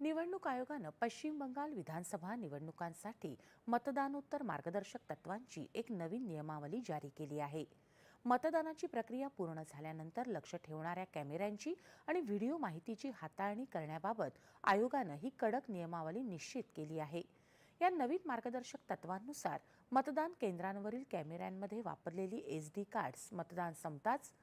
निवडणूक आयोगानं पश्चिम बंगाल विधानसभा निवडणुकांसाठी मतदानोत्तर मार्गदर्शक तत्वांची एक नवीन नियमावली जारी केली आहे. मतदानाची प्रक्रिया पूर्ण झाल्यानंतर लक्ष ठेवणाऱ्या कॅमेऱ्यांची आणि व्हिडिओ माहितीची हाताळणी करण्याबाबत आयोगानं ही कडक नियमावली निश्चित केली आहे. या नवीन मार्गदर्शक तत्वांनुसार मतदान केंद्रांवरील कॅमेऱ्यांमध्ये वापरलेली SD कार्ड्स मतदान संपताच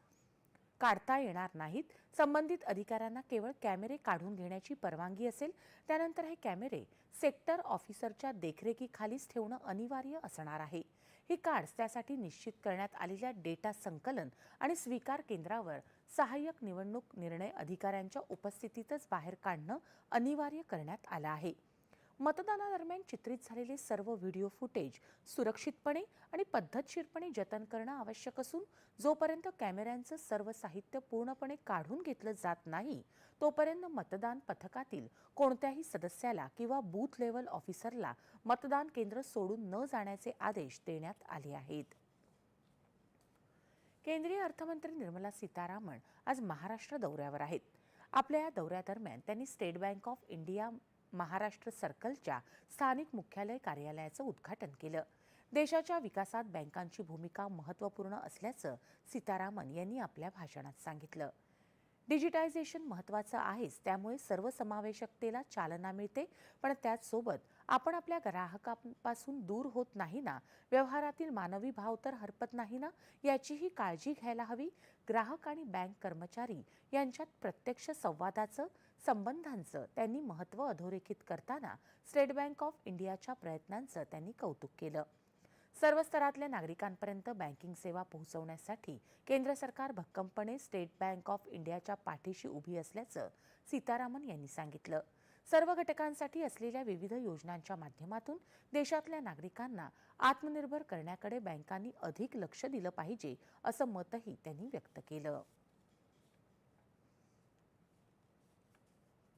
काढता येणार नाहीत. संबंधित अधिकाऱ्यांना केवळ कॅमेरे काढून घेण्याची परवानगी असेल. त्यानंतर हे कॅमेरे सेक्टर ऑफिसरच्या देखरेखीखालीच ठेवणं अनिवार्य असणार आहे. ही कार्ड्स त्यासाठी निश्चित करण्यात आलेल्या डेटा संकलन आणि स्वीकार केंद्रावर सहाय्यक निवडणूक निर्णय अधिकाऱ्यांच्या उपस्थितीतच बाहेर काढणं अनिवार्य करण्यात आलं आहे. मतदानादरम्यान चित्रित झालेले सर्व व्हिडिओ फुटेज सुरक्षितपणे आणि पद्धतशीरपणे जतन करणं आवश्यक असून जोपर्यंत कॅमेऱ्यांचं सर्व साहित्य पूर्णपणे काढून घेतलं जात नाही तोपर्यंत मतदान पथकातील कोणत्याही सदस्याला किंवा बूथ लेव्हल ऑफिसरला मतदान केंद्र सोडून न जाण्याचे आदेश देण्यात आले आहेत. केंद्रीय अर्थमंत्री निर्मला सीतारामन आज महाराष्ट्र दौऱ्यावर आहेत. आपल्या या दौऱ्यादरम्यान त्यांनी state bank of India Maharashtra सर्कलच्या स्थानिक मुख्यालय कार्यालयाचं उद्घाटन केलं. देशाच्या विकासात बँकांची भूमिका महत्त्वपूर्ण असल्याचं सीतारामन यांनी आपल्या भाषणात सांगितलं. डिजिटायझेशन महत्त्वाचं आहेच, त्यामुळे सर्वसमावेशकतेला चालना मिळते, पण त्याचसोबत आपण आपल्या ग्राहकांपासून दूर होत नाही ना, व्यवहारातील मानवी भाव तर हरपत नाही ना, याचीही काळजी घ्यायला हवी. ग्राहक आणि बँक कर्मचारी यांच्यात प्रत्यक्ष संबंधांचं त्यांनी महत्त्व अधोरेखित करताना स्टेट बँक ऑफ इंडियाच्या प्रयत्नांचं त्यांनी कौतुक केलं. सर्व स्तरातल्या नागरिकांपर्यंत बँकिंग सेवा पोहोचवण्यासाठी केंद्र सरकार भक्कमपणे स्टेट बँक ऑफ इंडियाच्या पाठीशी उभी असल्याचं सीतारामन यांनी सांगितलं. सर्व घटकांसाठी असलेल्या विविध योजनांच्या माध्यमातून देशातल्या नागरिकांना आत्मनिर्भर करण्याकडे बँकांनी अधिक लक्ष दिलं पाहिजे असं मतही त्यांनी व्यक्त केलं.